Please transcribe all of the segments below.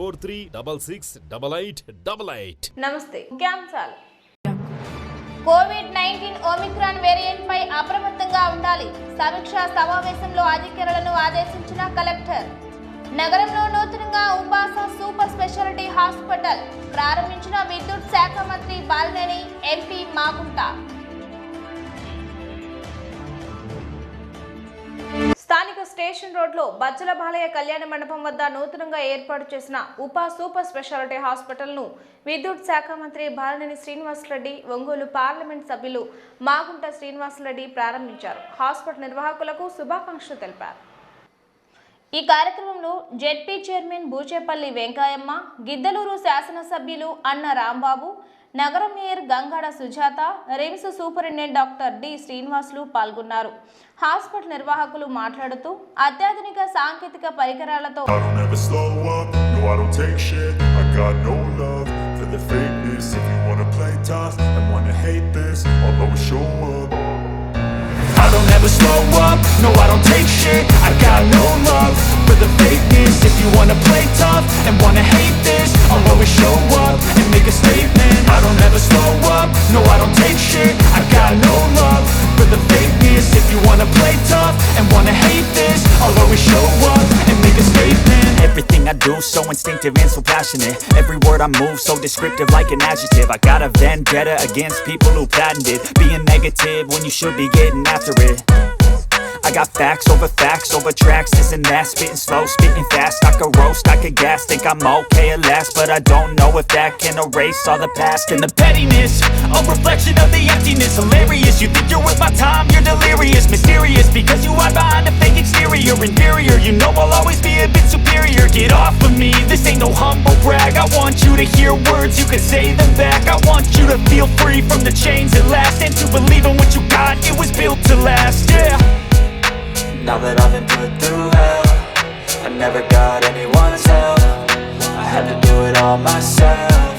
9436688888. నమస్తే. ముఖ్యాంశాలు. COVID-19 Omicron variant పై అప్రమత్తంగా ఉండాలి. సమీక్షా సమావేశంలో అధికారులను ఆదేశించిన కలెక్టర్. నగరంలో నూతనంగా ఉపాస సూపర్ స్పెషాలిటీ హాస్పిటల్ ప్రారంభించిన విద్యుత్ శాఖ మంత్రి బాలినేని, ఎంపీ మాగుంట. స్థానిక స్టేషన్ రోడ్లో బచ్చల బాలయ్య కళ్యాణ మండపం వద్ద నూతనంగా ఏర్పాటు చేసిన ఉపా సూపర్ స్పెషాలిటీ హాస్పిటల్ను విద్యుత్ శాఖ మంత్రి బాలినేని శ్రీనివాసరెడ్డి, ఒంగోలు పార్లమెంట్ సభ్యులు మాగుంట శ్రీనివాసరెడ్డి ప్రారంభించారు. హాస్పిటల్ నిర్వాహకులకు శుభాకాంక్షలు తెలిపారు. ఈ కార్యక్రమంలో జెడ్పీ చైర్మన్ బూచేపల్లి వెంకయ్యమ్మ, గిద్దలూరు శాసనసభ్యులు అన్న రాంబాబు, నగర mayor Gangada Sujatha, RIMS superintendent doctor D Srinivasulu పాల్గొన్నారు. హాస్పిటల్ నిర్వాహకులు మాట్లాడుతూ అత్యాధునిక సాంకేతిక పరికరాలతో I don't ever slow up, no I don't take shit. I got no love for the fakeness. If you wanna play tough and wanna hate this, I'll always show up and make a statement. I don't ever slow up, no I don't take shit. I got no love for the fakeness. If you wanna play tough and wanna hate this, I'll always show up and make a statement. Everything I do so instinctive and so passionate. Every word I move so descriptive like an adjective. I got a vendetta against people who patented being negative when you should be getting after it. I got facts over tracks, this and that, spitting slow, spitting fast. I could roast, I could gas, think I'm okay at last, but I don't know if that can erase all the past. And the pettiness, a reflection of the emptiness. Hilarious, you think you're worth my time, you're delirious. Mysterious, because you hide behind a fake exterior. Inferior, you know I'll always be a bit superior. Get off of me, this ain't no humble brag. I want you to hear words, you can say them back. I want you to feel free from the chains at last, and to believe in what you got, it was built to last, yeah. Now that I've been put through hell, I never got anyone's help. I had to do it all myself.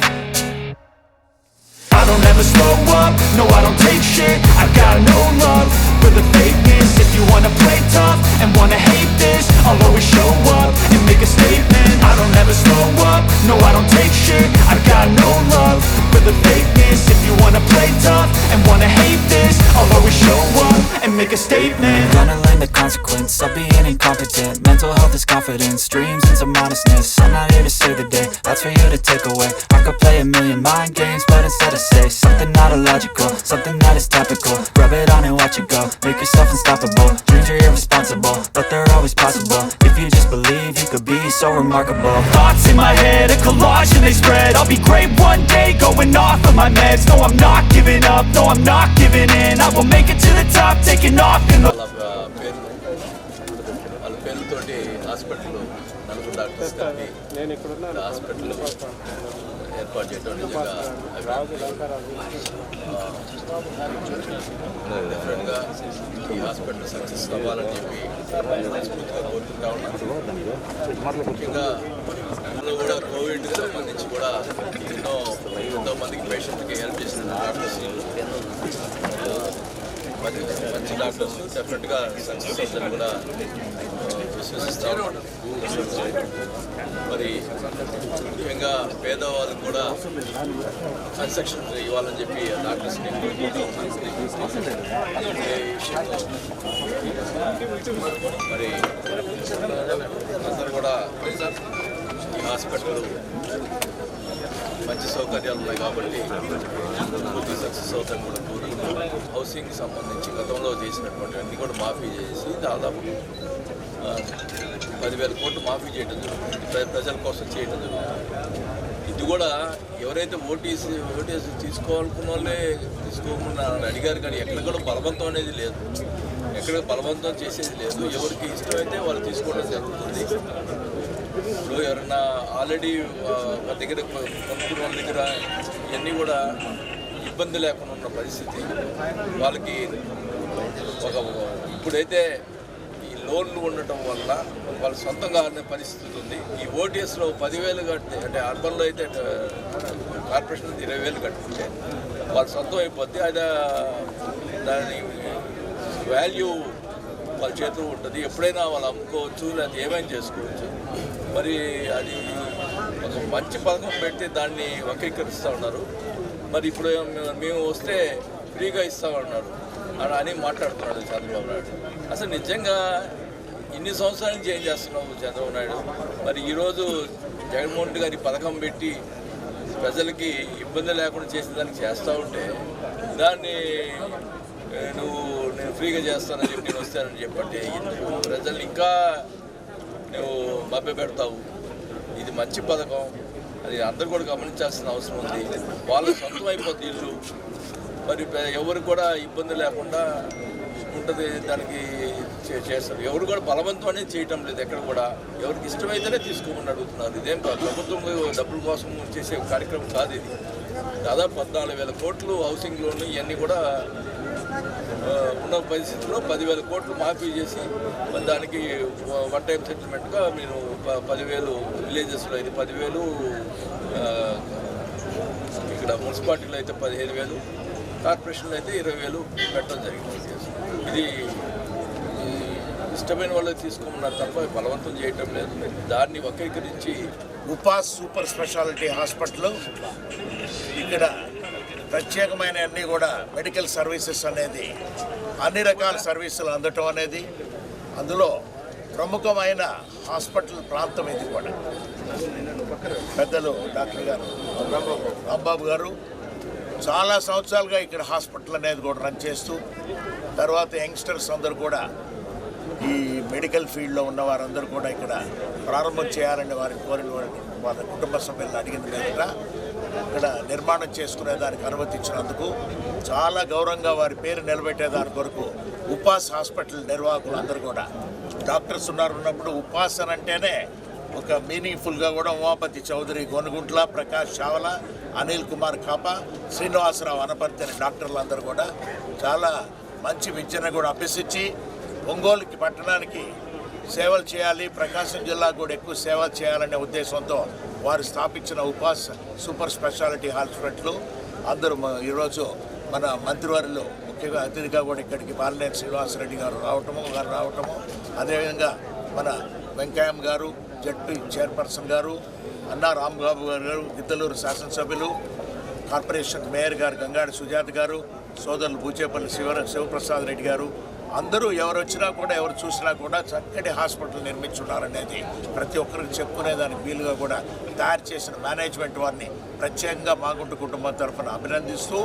I don't ever slow up, no I don't take shit. I got no love for the fakeness. If you wanna play tough and wanna hate this, I'll always show up and make a statement. I don't ever slow up, no I don't take shit. I got no love for the fakeness. If you wanna play tough and wanna hate this, I'll always show up and make a statement. Gonna learn the consequence of being incompetent. Mental health is confidence, dreams and some honestness. I'm not here to save the day, that's for you to take away. I could play a million mind games, but instead I say something not illogical, something that is topical. Rub it on and watch it go, make yourself unstoppable. Dreams are irresponsible, but they're always possible. If you just believe, you could be so remarkable. Thoughts in my head, a collage and they spread. I'll be great one day, going off of my meds. No, I'm not giving up, no, I'm not giving in. I will make it to the top, taking off in the... వాళ్ళ పేరుతోటి hospital నలుగురు doctors కలిపి hospital ఏర్పాటు చేయడం నిజంగా డెఫినెట్గా ఈ hospital success అవ్వాలని చెప్పి మనస్ఫూర్తిగా కోరుకుంటా ఉన్నాం. ముఖ్యంగా అందులో కూడా కోవిడ్కి సంబంధించి కూడా ఎంతో మందికి పేషెంట్కి హెల్ప్ చేసిన డాక్టర్స్ మంచి డాక్టర్స్ డెఫినెట్గా సక్సెస్ అవుతుందని కూడా విశ్వసిస్తాం. మరి ముఖ్యంగా పేదవాళ్ళకు కూడా కన్స్ట్రక్షన్ ఇవ్వాలని చెప్పి డాక్టర్స్ని కోరుకుంటూ ఉన్నాం. మరి అందరూ కూడా ఈ హాస్పిటల్ మంచి సౌకర్యాలు ఉన్నాయి కాబట్టి పూర్తి సక్సెస్ అవుతాను కూడా కోరుకుంటున్నాం. హౌసింగ్కి సంబంధించి గతంలో చేసినటువంటి అన్ని కూడా మాఫీ చేసి దాదాపు 10,000 కోట్లు మాఫీ చేయడం జరుగుతుంది, ప్రజల కోసం చేయడం జరుగుతుంది. ఇది కూడా ఎవరైతే ఓటీసీ తీసుకోవాలనుకున్న వాళ్ళే తీసుకోకుండా అడిగారు, కానీ ఎక్కడ కూడా బలవంతం అనేది లేదు, ఎక్కడ బలవంతం చేసేది లేదు. ఎవరికి ఇష్టమైతే వాళ్ళు తీసుకోవడం జరుగుతుంది. ఇప్పుడు ఎవరన్నా ఆల్రెడీ వాళ్ళ దగ్గర కొనుక్కున్న వాళ్ళ దగ్గర ఇవన్నీ కూడా ఇబ్బంది లేకుండా ఉన్న పరిస్థితి వాళ్ళకి ఇప్పుడైతే ఈ లోన్లు ఉండటం వల్ల వాళ్ళు సొంతంగా అనే పరిస్థితి ఉంది. ఈ ఓటీఎస్లో 10,000 కడితే, అంటే అర్బన్లో అయితే కార్పొరేషన్ 20,000 కట్టుకుంటే వాళ్ళ సొంతం అయిపోద్ది. అది దాని వాల్యూ వాళ్ళ చేతిలో ఉంటుంది. ఎప్పుడైనా వాళ్ళు అమ్ముకోవచ్చు, లేదా ఏమైనా చేసుకోవచ్చు. మరి అది ఒక మంచి పథకం పెడితే దాన్ని వక్రీకరిస్తూ ఉన్నారు. మరి ఇప్పుడు మేము వస్తే ఫ్రీగా ఇస్తామన్నారు అని మాట్లాడుతున్నాడు చంద్రబాబు నాయుడు. అసలు నిజంగా ఇన్ని సంవత్సరాల నుంచి ఏం చేస్తున్నావు చంద్రబాబు నాయుడు? మరి ఈరోజు జగన్మోహన్ రెడ్డి గారి పథకం పెట్టి ప్రజలకి ఇబ్బంది లేకుండా చేసిన దానికి చేస్తూ ఉంటే దాన్ని నేను ఫ్రీగా చేస్తానని చెప్పి నేను వస్తానని చెప్పంటే ప్రజల్ని ఇంకా నువ్వు మభ్య పెడతావు. ఇది మంచి పథకం, అది అందరూ కూడా గమనించాల్సిన అవసరం ఉంది. వాళ్ళ సొంతం అయిపోద్ది ఇల్లు, మరి ఎవరు కూడా ఇబ్బంది లేకుండా ఉంటుంది, దానికి చేస్తారు. ఎవరు కూడా బలవంతం అనేది చేయటం లేదు. ఎక్కడ కూడా ఎవరికి ఇష్టమైతేనే తీసుకోమని అడుగుతున్నారు. ఇదేం ప్రభుత్వం డబ్బుల కోసం చేసే కార్యక్రమం కాదు ఇది. దాదాపు 14,000 కోట్లు హౌసింగ్ లోన్ ఇవన్నీ కూడా ఉన్న పరిస్థితుల్లో 10,000 కోట్లు మాఫీ చేసి దానికి వన్ టైం సెటిల్మెంట్గా మీరు 10,000 విలేజెస్లో అయితే 10,000, ఇక్కడ మున్సిపాలిటీలో అయితే 15,000, కార్పొరేషన్లో అయితే 20,000 పెట్టడం జరిగింది. ఇది ఇష్టమైన వాళ్ళు తీసుకోమన్నారు తప్ప బలవంతం చేయటం లేదు. దాన్ని వక్రీకరించి ఉపాస్ సూపర్ స్పెషాలిటీ హాస్పిటల్ ఇక్కడ ప్రత్యేకమైన అన్నీ కూడా మెడికల్ సర్వీసెస్ అనేది అన్ని రకాల సర్వీసులు అందటం అనేది, అందులో ప్రముఖమైన హాస్పిటల్ ప్రాంతం ఇది కూడా. పెద్దలు డాక్టర్ గారు రాంబాబు గారు చాలా సంవత్సరాలుగా ఇక్కడ హాస్పిటల్ అనేది కూడా రన్ చేస్తూ, తర్వాత యంగ్స్టర్స్ అందరూ కూడా ఈ మెడికల్ ఫీల్డ్లో ఉన్న వారందరూ కూడా ఇక్కడ ప్రారంభం చేయాలని వారిని కోరిన వారిని వాళ్ళ కుటుంబ సభ్యులను అడిగిన మీద ఇక్కడ నిర్మాణం చేసుకునే దానికి అనుమతించినందుకు చాలా గౌరవంగా వారి పేరు నిలబెట్టేదాని కొరకు ఉపాస్ హాస్పిటల్ నిర్వాహకులు అందరూ కూడా డాక్టర్స్ ఉన్నప్పుడు ఉపాస్ అని అంటేనే ఒక మీనింగ్ఫుల్గా కూడా ఉమాపతి చౌదరి గొనుగుంట్ల, ప్రకాష్ చావల, అనిల్ కుమార్ కాపా, శ్రీనివాసరావు అనపర్తి అనే డాక్టర్లు అందరూ కూడా చాలా మంచి విద్యను కూడా అభ్యసించి ఒంగోలుకి పట్టణానికి సేవలు చేయాలి, ప్రకాశం జిల్లాకు కూడా ఎక్కువ సేవలు చేయాలనే ఉద్దేశంతో వారు స్థాపించిన ఉపాస్ సూపర్ స్పెషాలిటీ హాస్పిటల్ అందరూ ఈరోజు మన మంత్రివర్యులు ముఖ్యంగా అతిథిగా కూడా ఇక్కడికి బాలినేని శ్రీనివాసరెడ్డి గారు రావటము అదేవిధంగా మన వెంకయ్య గారు, జడ్పీ చైర్పర్సన్ గారు, అన్నా రాంబాబు గారు, గిద్దలూరు శాసనసభ్యులు, కార్పొరేషన్ మేయర్ గారు గంగాడి సుజాత గారు, సోదరులు బూచేపల్లి శివప్రసాద్ రెడ్డి గారు, అందరూ ఎవరు వచ్చినా కూడా ఎవరు చూసినా కూడా చక్కటి హాస్పిటల్ నిర్మించున్నారనేది ప్రతి ఒక్కరికి చెప్పుకునేదానికి వీలుగా కూడా తయారు చేసిన మేనేజ్మెంట్ వారిని ప్రత్యేకంగా మాగుంట కుటుంబం తరఫున అభినందిస్తూ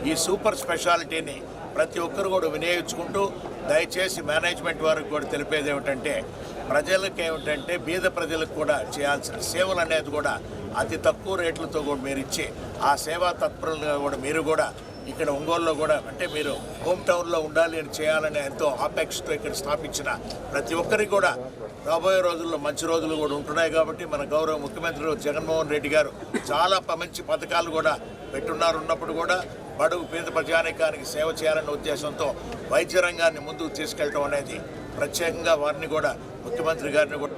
ఈ సూపర్ స్పెషాలిటీని ప్రతి ఒక్కరు కూడా వినియోగించుకుంటూ దయచేసి మేనేజ్మెంట్ వారికి కూడా తెలిపేది ఏమిటంటే ప్రజలకు ఏమిటంటే బీద ప్రజలకు కూడా చేయాల్సిన సేవలు అనేది కూడా అతి తక్కువ రేట్లతో కూడా మీరు ఇచ్చి ఆ సేవా తత్పరులుగా కూడా మీరు కూడా ఇక్కడ ఒంగోలులో కూడా అంటే మీరు హోమ్ టౌన్లో ఉండాలి అని చేయాలని ఎంతో ఆపేక్షతో ఇక్కడ స్థాపించిన ప్రతి ఒక్కరికి కూడా రాబోయే రోజుల్లో మంచి రోజులు కూడా ఉంటున్నాయి. కాబట్టి మన గౌరవ ముఖ్యమంత్రి జగన్మోహన్ రెడ్డి గారు చాలా మంచి పథకాలు కూడా ఉన్నప్పుడు కూడా బడుగు పేద ప్రజానీకానికి సేవ చేయాలనే ఉద్దేశంతో వైద్య రంగాన్ని ముందుకు తీసుకెళ్ళడం అనేది ప్రత్యేకంగా వారిని కూడా ముఖ్యమంత్రి గారిని కూడా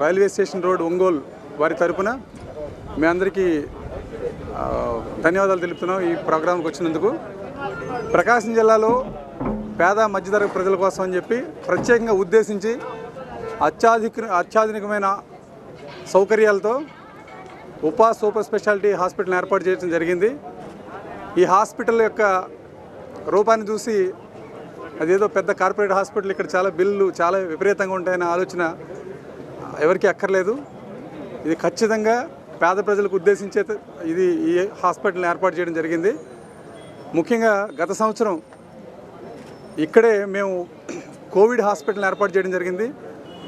రైల్వే స్టేషన్ రోడ్ ఒంగోలు వారి తరపున మీ అందరికీ ధన్యవాదాలు తెలుపుతున్నాం. ఈ ప్రోగ్రాంకి వచ్చినందుకు ప్రకాశం జిల్లాలో పేద మధ్యతరగతి ప్రజల కోసం అని చెప్పి ప్రత్యేకంగా ఉద్దేశించి అత్యాధునికమైన సౌకర్యాలతో ఉపాస్ సూపర్ స్పెషాలిటీ హాస్పిటల్ ఏర్పాటు చేయడం జరిగింది. ఈ హాస్పిటల్ యొక్క రూపాన్ని చూసి అదేదో పెద్ద కార్పొరేట్ హాస్పిటల్, ఇక్కడ చాలా బిల్లు చాలా విపరీతంగా ఉంటాయనే ఆలోచన ఎవరికీ అక్కర్లేదు. ఇది ఖచ్చితంగా పేద ప్రజలకు ఉద్దేశించే ఈ హాస్పిటల్ని ఏర్పాటు చేయడం జరిగింది. ముఖ్యంగా గత సంవత్సరం ఇక్కడే మేము కోవిడ్ హాస్పిటల్ని ఏర్పాటు చేయడం జరిగింది.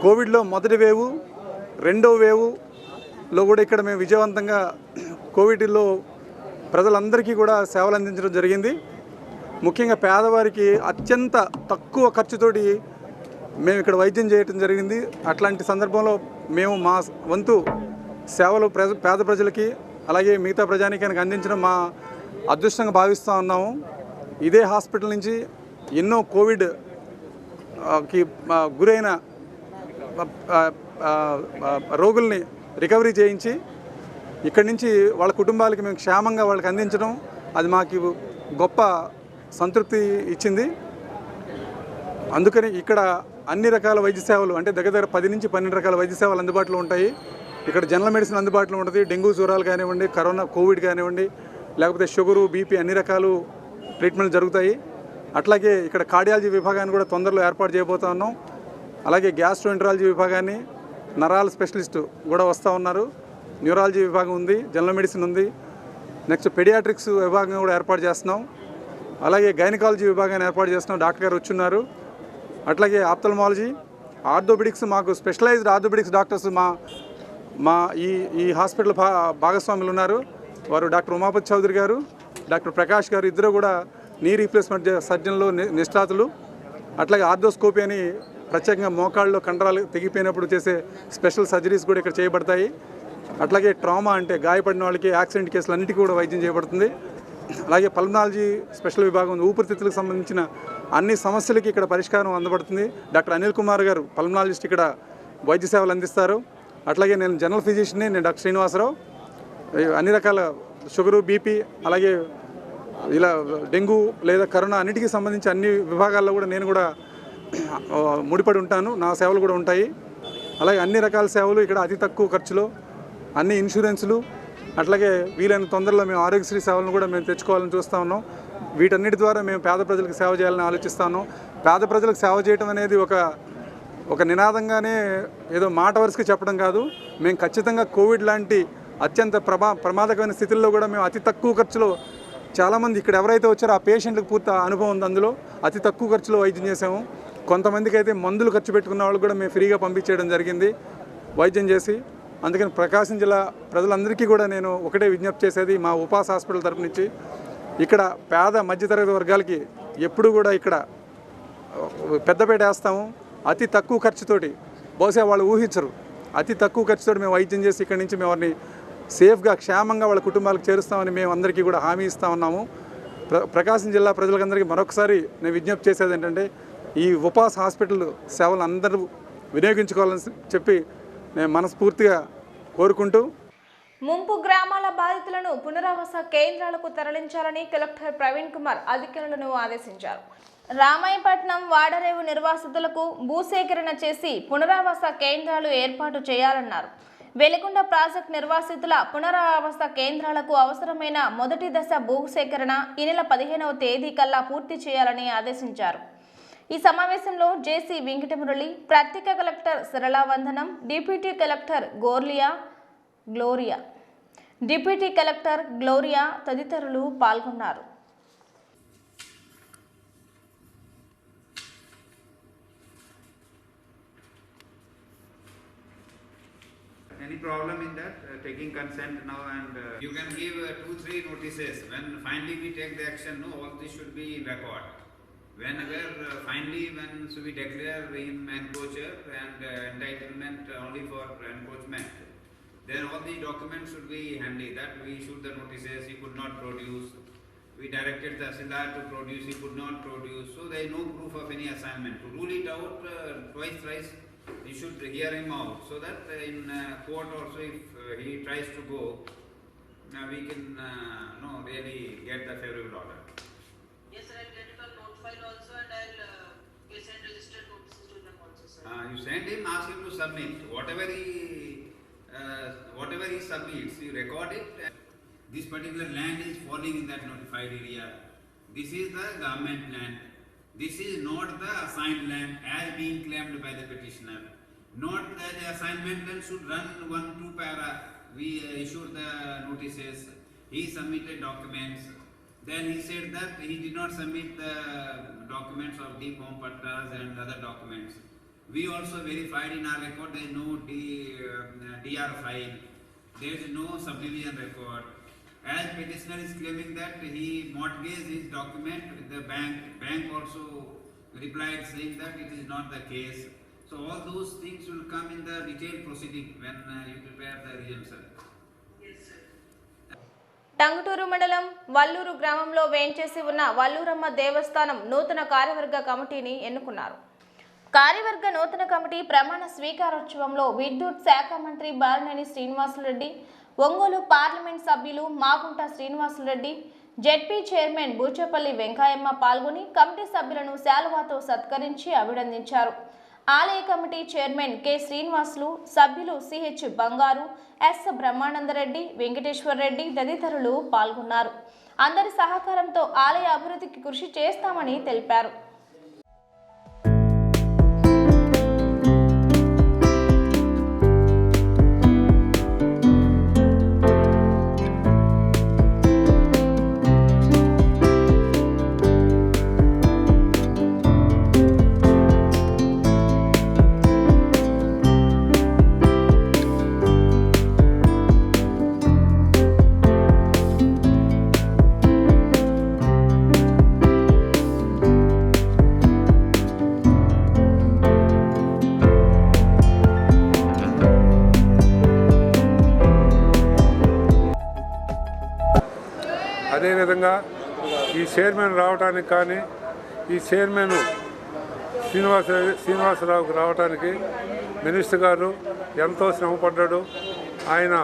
కోవిడ్లో మొదటి వేవ్, రెండో వేవ్లో కూడా ఇక్కడ మేము విజయవంతంగా కోవిడ్లో ప్రజలందరికీ కూడా సేవలు అందించడం జరిగింది. ముఖ్యంగా పేదవారికి అత్యంత తక్కువ ఖర్చుతోటి మేము ఇక్కడ వైద్యం చేయడం జరిగింది. అట్లాంటి సందర్భంలో మేము మా వంతు సేవలు పేద ప్రజలకి అలాగే మిగతా ప్రజానీకానికి అందించడం మా అదృష్టంగా భావిస్తూ ఉన్నాము. ఇదే హాస్పిటల్ నుంచి ఎన్నో కోవిడ్కి గురైన రోగుల్ని రికవరీ చేయించి ఇక్కడి నుంచి వాళ్ళ కుటుంబాలకి మేము క్షేమంగా వాళ్ళకి అందించడం అది మాకు గొప్ప సంతృప్తి ఇచ్చింది. అందుకని ఇక్కడ అన్ని రకాల వైద్య సేవలు అంటే దగ్గర 10 నుంచి 12 రకాల వైద్య సేవలు అందుబాటులో ఉంటాయి. ఇక్కడ జనరల్ మెడిసిన్ అందుబాటులో ఉంటుంది. డెంగ్యూ జ్వరాలు కానివ్వండి, కోవిడ్ కానివ్వండి, లేకపోతే షుగరు, బీపీ అన్ని రకాలు ట్రీట్మెంట్ జరుగుతాయి. అట్లాగే ఇక్కడ కార్డియాలజీ విభాగాన్ని కూడా తొందరలో ఏర్పాటు చేయబోతా ఉన్నాం. అలాగే గ్యాస్ట్రోఎంటరాలజీ విభాగాన్ని, నరాల స్పెషలిస్టు కూడా వస్తూ ఉన్నారు. న్యూరాలజీ విభాగం ఉంది, జనరల్ మెడిసిన్ ఉంది. నెక్స్ట్ పెడియాట్రిక్స్ విభాగం కూడా ఏర్పాటు చేస్తున్నాం. అలాగే గైనకాలజీ విభాగాన్ని ఏర్పాటు చేస్తున్నాం. డాక్టర్ గారు వచ్చున్నారు. అట్లాగే ఆప్థల్మాలజీ, ఆర్థోపెడిక్స్, మాకు స్పెషలైజ్డ్ ఆర్థోపెడిక్స్ డాక్టర్స్ మా ఈ హాస్పిటల్ భాగస్వాములు ఉన్నారు. వారు డాక్టర్ ఉమాపతి చౌదరి గారు, డాక్టర్ ప్రకాష్ గారు, ఇద్దరు కూడా నీ రీప్లేస్మెంట్ సర్జన్లు నిష్ణాతులు. అట్లాగే ఆర్థోస్కోపీ అని ప్రత్యేకంగా మోకాళ్ళలో కండరాలు తెగిపోయినప్పుడు చేసే స్పెషల్ సర్జరీస్ కూడా ఇక్కడ చేయబడతాయి. అట్లాగే ట్రామా అంటే గాయపడిన వాళ్ళకి, యాక్సిడెంట్ కేసులు అన్నిటికీ కూడా వైద్యం చేయబడుతుంది. అలాగే పల్మనాలజీ స్పెషల్ విభాగం, ఊపిరితిత్తులకు సంబంధించిన అన్ని సమస్యలకి ఇక్కడ పరిష్కారం అందబడుతుంది. డాక్టర్ అనిల్ కుమార్ గారు పల్మనాలజిస్ట్ ఇక్కడ వైద్య సేవలు అందిస్తారు. అట్లాగే నేను జనరల్ ఫిజిషియన్ని, నేను డాక్టర్ శ్రీనివాసరావు. అన్ని రకాల షుగరు, బీపీ, అలాగే ఇలా డెంగ్యూ లేదా కరోనా అన్నిటికీ సంబంధించి అన్ని విభాగాల్లో కూడా నేను కూడా ముడిపడి ఉంటాను. నా సేవలు కూడా ఉంటాయి. అలాగే అన్ని రకాల సేవలు ఇక్కడ అతి తక్కువ ఖర్చులో, అన్ని ఇన్సూరెన్సులు, అట్లాగే వీలైన తొందరలో మేము ఆరోగ్యశ్రీ సేవలను కూడా మేము తెచ్చుకోవాలని చూస్తూ ఉన్నాం. వీటన్నిటి ద్వారా మేము పేద ప్రజలకు సేవ చేయాలని ఆలోచిస్తూ ఉన్నాం. పేద ప్రజలకు సేవ చేయడం అనేది ఒక నినాదంగానే ఏదో మాట వరుసకి చెప్పడం కాదు. మేము ఖచ్చితంగా కోవిడ్ లాంటి అత్యంత ప్రమాదకమైన స్థితిలో కూడా మేము అతి తక్కువ ఖర్చులో, చాలామంది ఇక్కడ ఎవరైతే వచ్చారో ఆ పేషెంట్లకు పూర్తి అనుభవం ఉంది. అందులో అతి తక్కువ ఖర్చులో వైద్యం చేసాము. కొంతమందికి అయితే మందులు ఖర్చు పెట్టుకున్న వాళ్ళు కూడా మేము ఫ్రీగా పంపించేయడం జరిగింది వైద్యం చేసి. అందుకని ప్రకాశం జిల్లా ప్రజలందరికీ కూడా నేను ఒకటే విజ్ఞప్తి చేసేది, మా ఉపాస్ హాస్పిటల్ తరపు నుంచి ఇక్కడ పేద మధ్యతరగతి వర్గాలకి ఎప్పుడు కూడా ఇక్కడ పెద్దపేట వేస్తాము. అతి తక్కువ ఖర్చుతోటి, బహుశా వాళ్ళు ఊహించరు, అతి తక్కువ ఖర్చుతోటి మేము వైద్యం చేసి ఇక్కడి నుంచి మేము వారిని సేఫ్గా, క్షేమంగా వాళ్ళ కుటుంబాలకు చేరుస్తామని మేము అందరికీ కూడా హామీ ఇస్తూ ఉన్నాము. ప్రకాశం జిల్లా ప్రజలందరికీ మరొకసారి నేను విజ్ఞప్తి చేసేది ఏంటంటే, ఈ ఉపాస్ హాస్పిటల్ సేవలు అందరూ వినియోగించుకోవాలని చెప్పి నేను మనస్ఫూర్తిగా కోరుకుంటూ, ముంపు గ్రామాల బాధితులను పునరావాస కేంద్రాలకు తరలించాలని కలెక్టర్ ప్రవీణ్ కుమార్ అధికారులను ఆదేశించారు. రామాయపట్నం వాడరేవు నిర్వాసితులకు భూసేకరణ చేసి పునరావాస కేంద్రాలు ఏర్పాటు చేయాలన్నారు. వెలిగొండ ప్రాజెక్టు నిర్వాసితుల పునరావాస కేంద్రాలకు అవసరమైన మొదటి దశ భూసేకరణ ఈ నెల 15వ తేదీ కల్లా పూర్తి చేయాలని ఆదేశించారు. ఈ సమావేశంలో జేసీ వెంకటమురళి, ప్రత్యేక కలెక్టర్ సరళావందనం, డిప్యూటీ కలెక్టర్ గ్లోరియా తదితరులు పాల్గొన్నారు. Any problem in that taking consent now, and you can give 2-3 notices. When finally we take the action, no, all this should be in record. Whenever finally when so we declare in encroacher and entitlement only for encroachment, then all the documents should be handy. That we issued the notices, he could not produce. We directed the Tahsildar to produce, he could not produce. So there is no proof of any assignment. To rule it out thrice. You should hear him out, so that in court also, if he tries to go, we can really get the favorable order. Yes, sir. I'll get it on note file also, and I'll send registered notices to them also, sir. You send him, ask him to submit whatever he submits. You record it. This particular land is falling in that notified area. This is the government land. This is not the assigned land as being claimed by the petitioner. Not that the assignment land should run 1-2 para. We issued the notices. He submitted documents. Then he said that he did not submit the documents of deep home patras and other documents. We also verified in our record there is no DR file. There is no subdivision record. As petitioner is claiming that he mortgaged his document with the bank, bank also replied saying that it is not the case. So all those things will come in the detailed proceeding when you prepare the resumption. Yes, sir. Tanguturu మండలం వల్లూరు గ్రామంలో వేంచేసి ఉన్న వల్లూరమ్మ దేవస్థానం నూతన కార్యవర్గ కమిటీని ఎన్నుకున్నారు. కార్యవర్గ నూతన కమిటీ ప్రమాణ స్వీకారోత్సవంలో విద్యుత్ శాఖ మంత్రి బాలినేని శ్రీనివాసులరెడ్డి, ఒంగోలు పార్లమెంట్ సభ్యులు మాగుంట శ్రీనివాసులరెడ్డి, జెడ్పీ చైర్మన్ బూచేపల్లి వెంకయ్యమ్మ పాల్గొని కమిటీ సభ్యులను శాలువాతో సత్కరించి అభినందించారు. ఆలయ కమిటీ చైర్మన్ కె శ్రీనివాసులు, సభ్యులు సిహెచ్ బంగారు, ఎస్ బ్రహ్మానందరెడ్డి, వెంకటేశ్వర రెడ్డి తదితరులు పాల్గొన్నారు. అందరి సహకారంతో ఆలయ అభివృద్ధికి కృషి చేస్తామని తెలిపారు. అదేవిధంగా ఈ చైర్మన్ రావడానికి కానీ ఈ చైర్మన్ శ్రీనివాసరావుకి రావడానికి మినిస్టర్ గారు ఎంతో శ్రమపడ్డాడు. ఆయన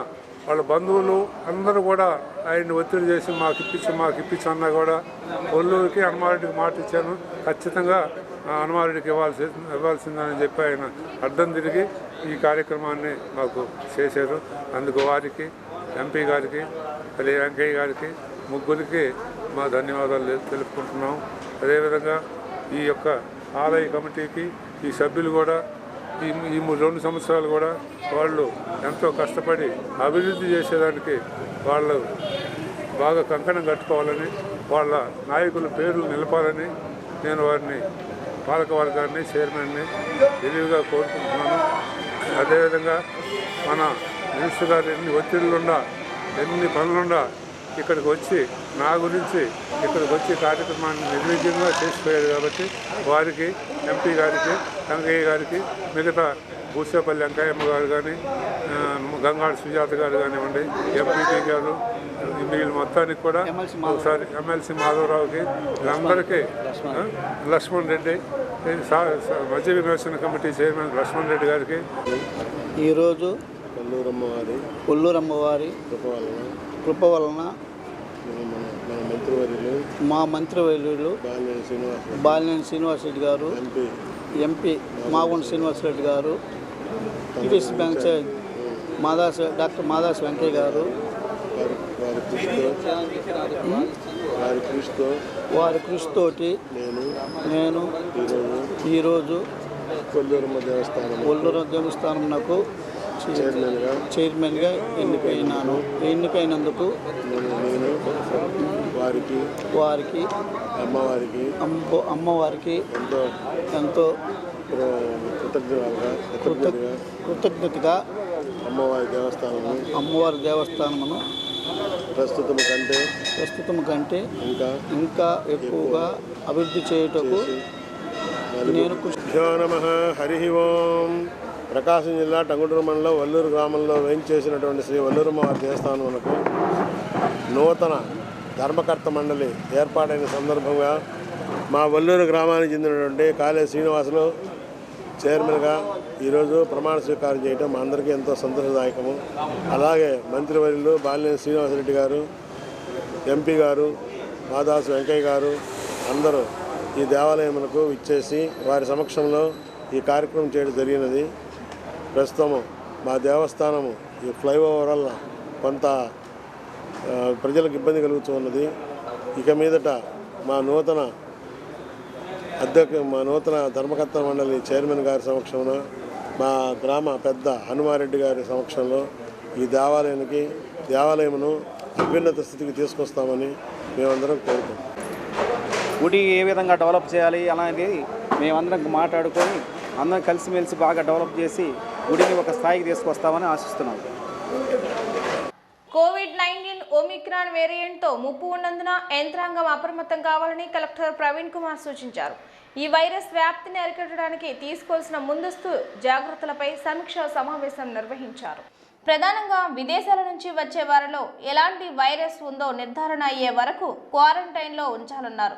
వాళ్ళ బంధువులు అందరూ కూడా ఆయన్ని ఒత్తిడి చేసి మాకు ఇప్పించి అన్నా కూడా ఒల్లూరికి హనుమారెడ్డికి మాట ఇచ్చాను, ఖచ్చితంగా హనుమారెడ్డికి ఇవ్వాల్సిందని చెప్పి ఆయన అడ్డం తిరిగి ఈ కార్యక్రమాన్ని మాకు చేశారు. అందుకు వారికి, ఎంపీ గారికి, వెంకయ్య గారికి, ముగ్గురికి మా ధన్యవాదాలు తెలుపుకుంటున్నాం. అదేవిధంగా ఈ యొక్క ఆలయ కమిటీకి ఈ సభ్యులు కూడా ఈ 2 సంవత్సరాలు కూడా వాళ్ళు ఎంతో కష్టపడి అభివృద్ధి చేసేదానికి వాళ్ళు బాగా కంకణం కట్టుకోవాలని, వాళ్ళ నాయకుల పేర్లు నిలపాలని నేను వారిని, పాలకవర్గాన్ని, చైర్మన్ని తెలివిగా కోరుకుంటున్నాను. అదేవిధంగా మన మినిస్టర్ గారు ఎన్ని ఒత్తిళ్లుండా, ఎన్ని పనులుండా ఇక్కడికి వచ్చి నా గురించి ఇక్కడికి వచ్చి కార్యక్రమాన్ని నిర్విఘ్నంగా చేసిపోయారు కాబట్టి వారికి, ఎంపీ గారికి, వెంకయ్య గారికి, మిగతా భూసేపల్లి వెంకయ్యమ్మ గారు కానీ, గంగాడు సుజాత గారు కానివ్వండి, ఎంపీటీ గారు, వీళ్ళు మొత్తానికి కూడా ఒకసారి ఎమ్మెల్సీ మాధవరావుకి, వీళ్ళందరికీ, లక్ష్మణ్ రెడ్డి, మధ్య విమర్శన కమిటీ చైర్మన్ లక్ష్మణ్ రెడ్డి గారికి ఈరోజు కొల్లూరమ్మవారి కృప వలన మా మంత్రివర్యులు బాలినేని శ్రీనివాసరెడ్డి గారు, ఎంపీ మాగుంట శ్రీనివాసరెడ్డి గారు, TDC bank doctor Madas Venkaiah గారు, వారి కృషితోటి నేను ఈరోజు కొల్లూరు దేవస్థానంకు చైర్మన్గా ఎన్నికైనందుకు వారికి అమ్మవారికి ఎంతో కృతజ్ఞతగా అమ్మవారి దేవస్థానమును ప్రస్తుతం కంటే ఇంకా ఎక్కువగా అభివృద్ధి చేయుటకు నేను హరి ఓం. ప్రకాశం జిల్లా టంగుటూరు మండలం వల్లూరు గ్రామంలో వేయించేసినటువంటి శ్రీ వల్లూరమ్మవారి దేవస్థానమునకు నూతన ధర్మకర్త మండలి ఏర్పాటైన సందర్భంగా మా వల్లూరు గ్రామానికి చెందినటువంటి కాళే శ్రీనివాసులు చైర్మన్గా ఈరోజు ప్రమాణ స్వీకారం చేయడం మా అందరికీ ఎంతో సంతోషదాయకము. అలాగే మంత్రివర్యులు బాలినేని శ్రీనివాసరెడ్డి గారు, ఎంపీ గారు, మాదాసు వెంకయ్య గారు అందరూ ఈ దేవాలయమునకు ఇచ్చేసి వారి సమక్షంలో ఈ కార్యక్రమం చేయడం జరిగినది. ప్రస్తుతము మా దేవస్థానము ఈ ఫ్లైఓవర్ వల్ల కొంత ప్రజలకు ఇబ్బంది కలుగుతూ ఉన్నది. ఇక మీదట మా నూతన ధర్మకర్త మండలి చైర్మన్ గారి సమక్షంలో, మా గ్రామ పెద్ద హనుమారెడ్డి గారి సమక్షంలో ఈ దేవాలయమును అభ్యున్నత స్థితికి తీసుకొస్తామని మేమందరం కోరుకుంటాం. గుడి ఏ విధంగా డెవలప్ చేయాలి అనేది మేమందరం మాట్లాడుకొని అందరం కలిసిమెలిసి బాగా డెవలప్ చేసి గుడిని ఒక స్థాయికి తీసుకొస్తామని ఆశిస్తున్నాం. కోవిడ్-19 ఒమిక్రాన్ వేరియంట్తో ముప్పు ఉన్నందున యంత్రాంగం అప్రమత్తం కావాలని కలెక్టర్ ప్రవీణ్ కుమార్ సూచించారు. ఈ వైరస్ వ్యాప్తిని అరికట్టడానికి తీసుకోవాల్సిన ముందస్తు జాగ్రత్తలపై సమీక్షా సమావేశం నిర్వహించారు. ప్రధానంగా విదేశాల నుంచి వచ్చే వారిలో ఎలాంటి వైరస్ ఉందో నిర్ధారణ అయ్యే వరకు క్వారంటైన్లో ఉంచాలన్నారు.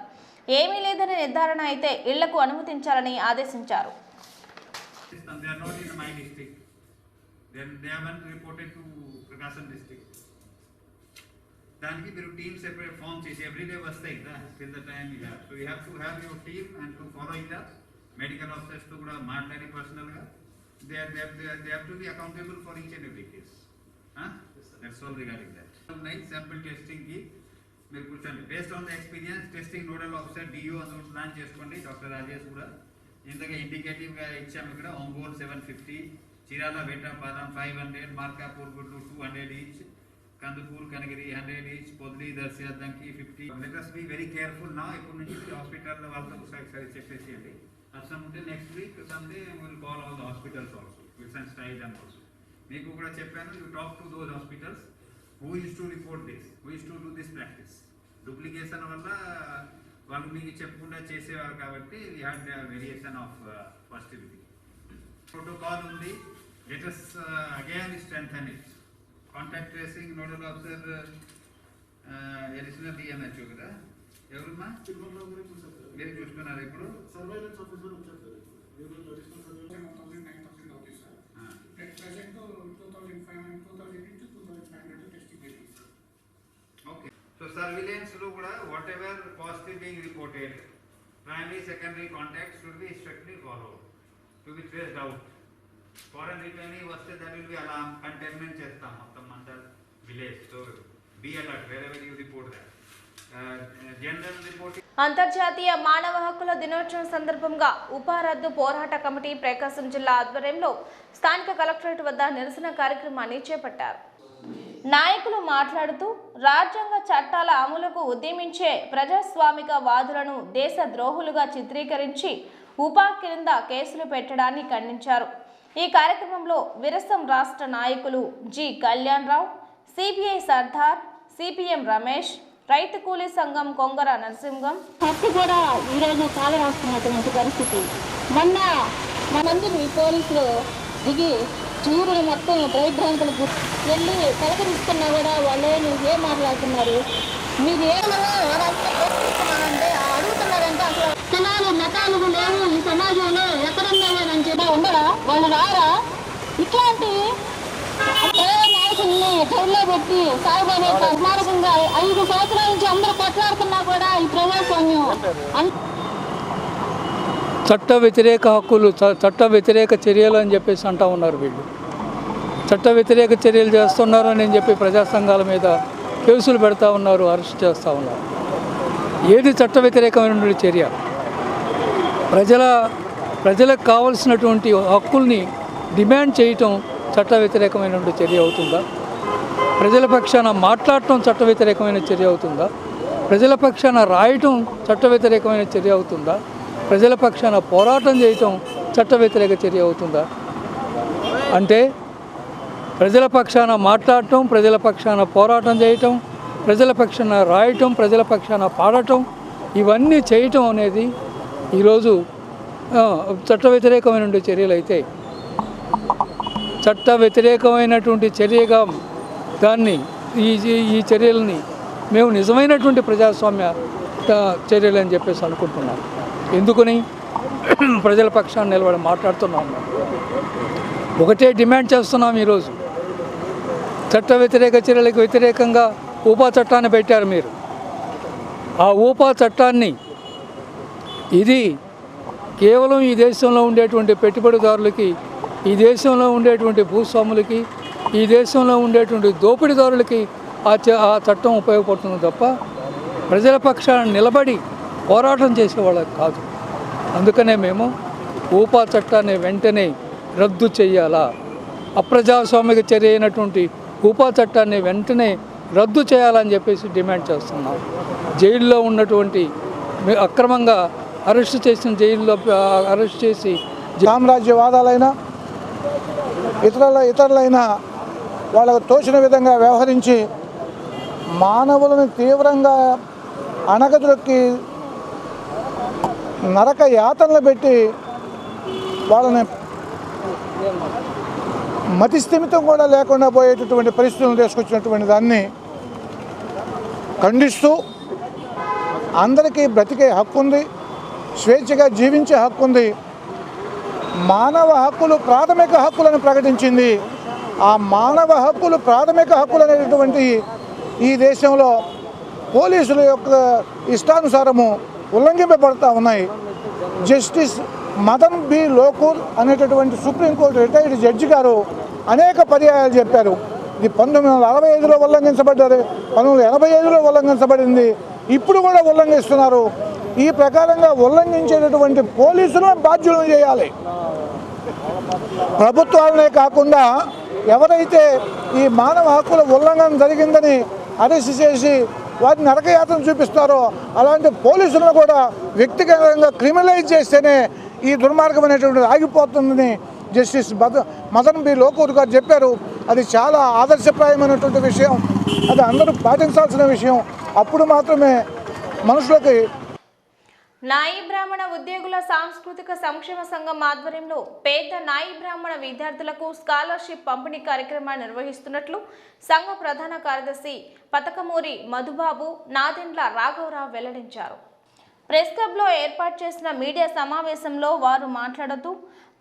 ఏమీ లేదని నిర్ధారణ అయితే ఇళ్లకు అనుమతించాలని ఆదేశించారు. దానికి మీరు టీమ్ సెపరేట్ ఫామ్ చేసి ఎవ్రీడే వస్తాయి కదా till the time you have. So you have to have your team and to follow it up medical ఆఫీసర్స్తో కూడా మాట్లాడి పర్సనల్గా they have to be accountable for each and every case. That's all regarding that. Sample టెస్టింగ్కి మీరు కూర్చోండి. Based on the experience testing nodal officer DO అందులో plan చేసుకోండి. Doctor Rajesh కూడా ఇంతగా ఇండికేటివ్గా ఇచ్చాము. ఇక్కడ ఒంగోలు 750, చిరాల వేట బాదం 500, మార్కాపూర్ గుడ్లు 200 each, Kandukur Kanigiri 100 each, Podili Darsi Addanki 50. Let us be very careful now. ఇప్పుడు నుంచి హాస్పిటల్ వాళ్ళతో ఒకసారి చెప్పేసేయండి. అవసరం ఉంటే next week Sunday will call all the hospitals also with and style and also. మీకు కూడా చెప్పాను, you talk to those hospitals who use to report this, who use to do this practice. Duplication వల్ల వాళ్ళు మీకు చెప్పకుండా చేసేవారు కాబట్టి we had variation of positivity. Protocol ఉంది. Let us again strengthen it. Contact tracing nodal officer additional DMHO కదా, ఎవరమ్మా మీరు చూస్తున్నారు ఇప్పుడు? సర్వైలెన్స్ ఆఫీసర్ వచ్చారు. ఓకే. సో సర్విలెన్స్లో కూడా what positive being reported, primary secondary contact should be strictly followed to be traced out. Foreign returnee వస్తే that will be alarm containment చేస్తాం మొత్తం mandal village. So be alert where you report that. General reporting. అంతర్జాతీయ మానవ హక్కుల దినోత్సవం సందర్భంగా ఉపా రద్దు పోరాట కమిటీ ప్రకాశం జిల్లా ఆధ్వర్యంలో స్థానిక కలెక్టరేట్ వద్ద నిరసన కార్యక్రమాన్ని చేపట్టారు. నాయకులు మాట్లాడుతూ రాజ్యాంగ చట్టాల అమలుకు ఉద్యమించే ప్రజాస్వామిక వాదులను దేశ ద్రోహులుగా చిత్రీకరించి ఉపా క్రింద కేసులు పెట్టడాన్ని ఖండించారు. ఈ కార్యక్రమంలో విరసం రాష్ట్ర నాయకులు జి కళ్యాణ్ రావు, సిపిఐ సర్దార్, సిపిఎం రమేష్, రైతు కూలీ సంఘం కొంగర నరసింహం హక్కు కూడా ఈరోజు కాలు రాస్తున్నటువంటి పరిస్థితి. మొన్న మనందరూ పోలీసులు దిగి చూరులు మొత్తం భయభ్రాంతులకు వెళ్ళి పలకరిస్తున్నా కూడా వాళ్ళు ఏం మాట్లాడుతున్నారు, మీరు ఏమన్నారంటే అడుగుతున్నారంటే అసలు కులాలు మతాలు లేవు ఈ సమాజంలో, ఎక్కడున్నాయని చెప్పి ఉండరా, వాళ్ళు రారా? ఇట్లాంటి నాయకుల్ని జైల్లో పెట్టి సాయిబాబా స్మారకంగా 5 సంవత్సరాల నుంచి అందరూ కొట్లాడుతున్నా కూడా ఈ ప్రజాస్వామ్యం చట్ట వ్యతిరేక హక్కులు, చట్ట వ్యతిరేక చర్యలు అని చెప్పేసి అంటూ ఉన్నారు. వీళ్ళు చట్ట వ్యతిరేక చర్యలు చేస్తున్నారు అని చెప్పి ప్రజా సంఘాల మీద కేసులు పెడతా ఉన్నారు, అరెస్ట్ చేస్తూ ఉన్నారు. ఏది చట్ట వ్యతిరేకమైనటువంటి చర్య? ప్రజలకు కావలసినటువంటి హక్కుల్ని డిమాండ్ చేయటం చట్ట వ్యతిరేకమైనటువంటి చర్య అవుతుందా? ప్రజల పక్షాన మాట్లాడటం చట్ట వ్యతిరేకమైన చర్య అవుతుందా? ప్రజల పక్షాన రాయటం చట్ట వ్యతిరేకమైన చర్య అవుతుందా? ప్రజల పక్షాన పోరాటం చేయటం చట్ట వ్యతిరేక చర్య అవుతుందా? అంటే ప్రజల పక్షాన మాట్లాడటం, ప్రజల పక్షాన పోరాటం చేయటం, ప్రజల పక్షాన రాయటం, ప్రజల పక్షాన పాడటం, ఇవన్నీ చేయటం అనేది ఈరోజు చట్ట వ్యతిరేకమైనటువంటి చర్యలు అయితే, చట్ట వ్యతిరేకమైనటువంటి చర్యగా దాన్ని ఈ చర్యలని మేము నిజమైనటువంటి ప్రజాస్వామ్య చర్యలు అని చెప్పేసి అనుకుంటున్నాం. ఎందుకని ప్రజల పక్షాన్ని నిలబడి మాట్లాడుతున్నాం. ఒకటే డిమాండ్ చేస్తున్నాం. ఈరోజు చట్ట వ్యతిరేక చర్యలకు వ్యతిరేకంగా ఊపా చట్టాన్ని పెట్టారు మీరు. ఆ ఊపా చట్టాన్ని ఇది కేవలం ఈ దేశంలో ఉండేటువంటి పెట్టుబడిదారులకి, ఈ దేశంలో ఉండేటువంటి భూస్వాములకి, ఈ దేశంలో ఉండేటువంటి దోపిడీదారులకి ఆ చట్టం ఉపయోగపడుతుంది తప్ప ప్రజల పక్షాన నిలబడి పోరాటం చేసేవాళ్ళకి కాదు. అందుకనే మేము ఊపా చట్టాన్ని వెంటనే రద్దు చేయాలా, అప్రజాస్వామిక చర్య అయినటువంటి ఊపా చట్టాన్ని వెంటనే రద్దు చేయాలని చెప్పేసి డిమాండ్ చేస్తున్నాం. జైల్లో ఉన్నటువంటి అక్రమంగా అరెస్ట్ చేసిన జైల్లో అరెస్ట్ చేసి సామ్రాజ్యవాదాలైనా ఇతరులైన వాళ్ళకు తోచిన విధంగా వ్యవహరించి మానవులను తీవ్రంగా అణగదొక్కి నరక యాతనలు పెట్టి వాళ్ళని మతిస్థిమితం కూడా లేకుండా పోయేటటువంటి పరిస్థితులను తీసుకొచ్చినటువంటి దాన్ని ఖండిస్తూ అందరికీ బ్రతికే హక్కు ఉంది, స్వేచ్ఛగా జీవించే హక్కు ఉంది. మానవ హక్కులు ప్రాథమిక హక్కులను ప్రకటించింది. ఆ మానవ హక్కులు ప్రాథమిక హక్కులు అనేటటువంటి ఈ దేశంలో పోలీసుల యొక్క ఇష్టానుసారము ఉల్లంఘింపబడుతూ ఉన్నాయి. జస్టిస్ మదన్ బి లోకూర్ అనేటటువంటి సుప్రీంకోర్టు రిటైర్డ్ జడ్జి గారు అనేక పర్యాయాలు చెప్పారు. ఇది 1965లో ఉల్లంఘించబడ్డారు, 1985లో ఉల్లంఘించబడింది, ఇప్పుడు కూడా ఉల్లంఘిస్తున్నారు. ఈ ప్రకారంగా ఉల్లంఘించేటటువంటి పోలీసులను బాధ్యులను చేయాలి. ప్రభుత్వాలనే కాకుండా ఎవరైతే ఈ మానవ హక్కుల ఉల్లంఘన జరిగిందని అరెస్ట్ చేసి వారిని నరకయాతన చూపిస్తారో అలాంటి పోలీసులను కూడా వ్యక్తిగతంగా క్రిమినలైజ్ చేస్తేనే ఈ దుర్మార్గమైనటువంటి ఆగిపోతుందని జస్టిస్ మదన్ బి లోకూర్ గారు చెప్పారు. అది చాలా ఆదర్శప్రాయమైనటువంటి విషయం, అది అందరూ పాటించాల్సిన విషయం. అప్పుడు మాత్రమే మనుషులకి. నాయి బ్రాహ్మణ ఉద్యోగుల సాంస్కృతిక సంక్షేమ సంఘం ఆధ్వర్యంలో పేద నాయి బ్రాహ్మణ విద్యార్థులకు స్కాలర్షిప్ పంపిణీ కార్యక్రమాన్ని నిర్వహిస్తున్నట్లు సంఘ ప్రధాన కార్యదర్శి పతకమూరి మధుబాబు నాదెండ్ల రాఘవరావు వెల్లడించారు. ప్రెస్ క్లబ్లో ఏర్పాటు చేసిన మీడియా సమావేశంలో వారు మాట్లాడుతూ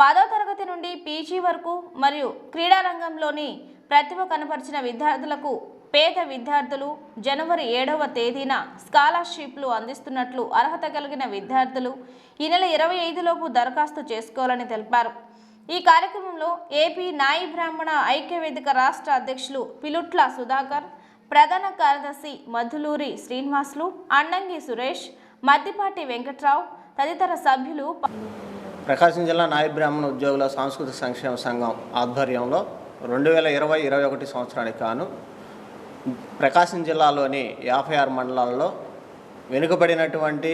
10వ తరగతి నుండి పీజీ వరకు మరియు క్రీడారంగంలోని ప్రతిభ కనపరిచిన విద్యార్థులకు పేద విద్యార్థులు జనవరి 7వ తేదీన స్కాలర్షిప్లు అందిస్తున్నట్లు అర్హత కలిగిన విద్యార్థులు ఈ నెల 25లోపు దరఖాస్తు చేసుకోవాలని తెలిపారు. ఈ కార్యక్రమంలో ఏపీ నాయి బ్రాహ్మణ ఐక్యవేదిక రాష్ట్ర అధ్యక్షులు పిలుట్ల సుధాకర్, ప్రధాన కార్యదర్శి మధులూరి శ్రీనివాసులు, అన్నంగి సురేష్, మద్దిపాటి వెంకట్రావు తదితర సభ్యులు. ప్రకాశం జిల్లా నాయి బ్రాహ్మణ ఉద్యోగుల సాంస్కృతిక సంక్షేమ సంఘం ఆధ్వర్యంలో 2020-21 సంవత్సరానికి గాను ప్రకాశం జిల్లాలోని 56 మండలాల్లో వెనుకబడినటువంటి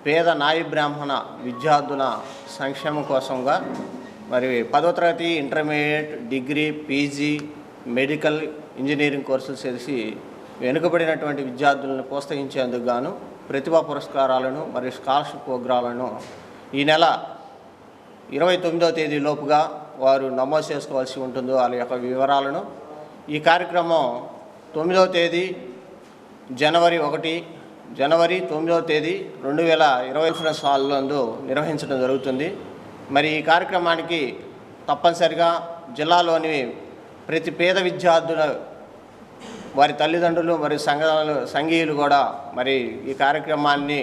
పేద నాయి బ్రాహ్మణ విద్యార్థుల సంక్షేమం కోసంగా మరి 10వ తరగతి, intermediate, degree, PG, medical, engineering కోర్సులు చేసి వెనుకబడినటువంటి విద్యార్థులను ప్రోత్సహించేందుకు గాను ప్రతిభా పురస్కారాలను మరియు స్కాలర్షిప్ ప్రోగ్రాలను ఈ నెల 29వ తేదీ లోపుగా వారు నమోదు చేసుకోవాల్సి ఉంటుందో వాళ్ళ యొక్క వివరాలను ఈ కార్యక్రమం 9వ తేదీ జనవరి 9వ తేదీ 2020 కాన్ఫరెన్స్ హాల్ నందు నిర్వహించడం జరుగుతుంది. మరి ఈ కార్యక్రమానికి తప్పనిసరిగా జిల్లాలోని ప్రతి పేద విద్యార్థుల వారి తల్లిదండ్రులు మరియు సంఘీయులు కూడా మరి ఈ కార్యక్రమాన్ని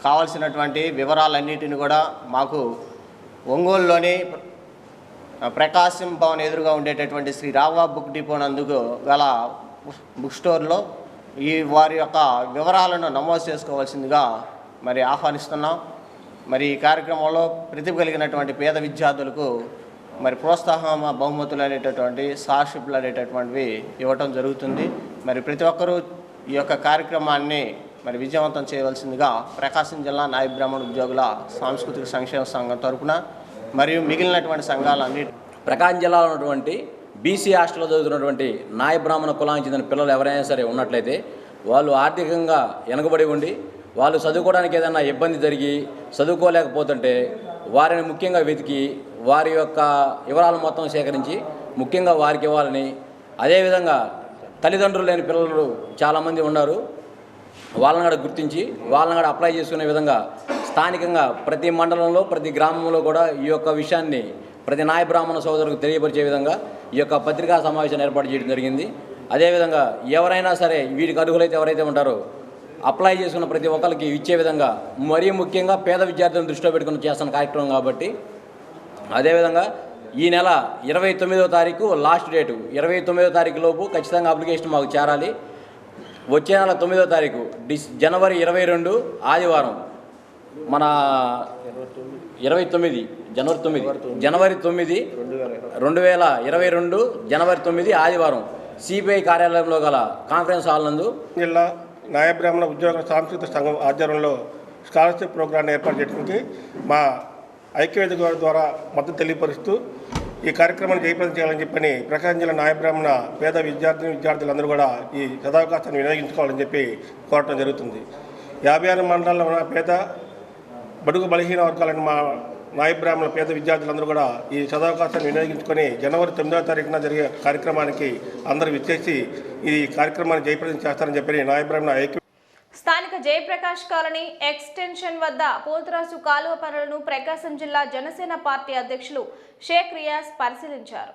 కావాల్సినటువంటి వివరాలన్నిటిని కూడా మాకు ఒంగోలులోని ప్రకాశం భవన్ ఎదురుగా ఉండేటటువంటి శ్రీ రాఘవ బుక్ డిపో నందుకు గల బుక్ స్టోర్లో వారి యొక్క వివరాలను నమోదు చేసుకోవాల్సిందిగా మరి ఆహ్వానిస్తున్నాం. మరి ఈ కార్యక్రమంలో ప్రతిభ కలిగినటువంటి పేద విద్యార్థులకు మరి ప్రోత్సాహం బహుమతులు అనేటటువంటి స్కాలర్షిప్లు అనేటటువంటివి ఇవ్వటం జరుగుతుంది. మరి ప్రతి ఒక్కరూ ఈ యొక్క కార్యక్రమాన్ని మరి విజయవంతం చేయవలసిందిగా ప్రకాశం జిల్లా నాయి బ్రాహ్మణ ఉద్యోగుల సాంస్కృతిక సంక్షేమ సంఘం తరపున మరియు మిగిలినటువంటి సంఘాలన్నీ ప్రకాశం జిల్లాలో ఉన్నటువంటి బీసీ హాస్టల్లో చదువుతున్నటువంటి నాయి బ్రాహ్మణ కులానికి చెందిన పిల్లలు ఎవరైనా సరే ఉన్నట్లయితే వాళ్ళు ఆర్థికంగా వెనుకబడి ఉండి వాళ్ళు చదువుకోవడానికి ఏదైనా ఇబ్బంది జరిగి చదువుకోలేకపోతుంటే వారిని ముఖ్యంగా వెతికి వారి యొక్క వివరాలు మొత్తం సేకరించి ముఖ్యంగా వారికి ఇవ్వాలని, అదేవిధంగా తల్లిదండ్రులు లేని పిల్లలు చాలామంది ఉన్నారు, వాళ్ళని కూడా గుర్తించి వాళ్ళని కూడా అప్లై చేసుకునే విధంగా స్థానికంగా ప్రతి మండలంలో ప్రతి గ్రామంలో కూడా ఈ యొక్క విషయాన్ని ప్రతి నాయ బ్రాహ్మణ సోదరులకు తెలియపరిచే విధంగా ఈ యొక్క పత్రికా సమావేశాన్ని ఏర్పాటు చేయడం జరిగింది. అదేవిధంగా ఎవరైనా సరే వీటికి అర్హులైతే ఎవరైతే ఉంటారో అప్లై చేసుకున్న ప్రతి ఒక్కరికి ఇచ్చే విధంగా మరీ ముఖ్యంగా పేద విద్యార్థులను దృష్టిలో పెట్టుకుని చేస్తున్న కార్యక్రమం కాబట్టి అదేవిధంగా ఈ నెల 29వ తారీఖు లాస్ట్ డేటు, 29వ తారీఖు లోపు ఖచ్చితంగా అప్లికేషన్ మాకు చేరాలి. వచ్చే నెల 9వ తారీఖు జనవరి 22 ఆదివారం మన జనవరి 9 2022 జనవరి 9 ఆదివారం సిపిఐ కార్యాలయంలో గల కాన్ఫరెన్స్ హాల్ నందు జిల్లా నాయ బ్రాహ్మణ ఉద్యోగ సాంస్కృతిక సంఘం ఆధ్వర్యంలో స్కాలర్షిప్ ప్రోగ్రాన్ని ఏర్పాటు చేయడానికి మా ఐక్యవేదిక ద్వారా మద్దతు తెలియపరుస్తూ ఈ కార్యక్రమాన్ని జయప్రదం చేయాలని చెప్పని ప్రకాశం జిల్లా నాయ బ్రాహ్మణ పేద విద్యార్థులందరూ కూడా ఈ సదావకాశాన్ని వినియోగించుకోవాలని చెప్పి కోరటం జరుగుతుంది. 56 మండలాల్లో ఉన్న పేద బడుగు బలహీన వర్గాలను మా నాయ బ్రాహ్మణ పేద విద్యార్థులందరూ కూడా ఈ సదావకాశాన్ని వినియోగించుకొని జనవరి 9వ తారీఖున జరిగే కార్యక్రమానికి అందరూ విచ్చేసి ఈ కార్యక్రమాన్ని జయప్రదం చేస్తారని చెప్పి నాయ బ్రాహ్మణ ఐక్య స్థానిక జయప్రకాష్ కాలనీ ఎక్స్టెన్షన్ వద్ద పోతురాజు కాలువ పనులను ప్రకాశం జిల్లా జనసేన పార్టీ అధ్యక్షులు షేక్ రియాజ్ పరిశీలించారు.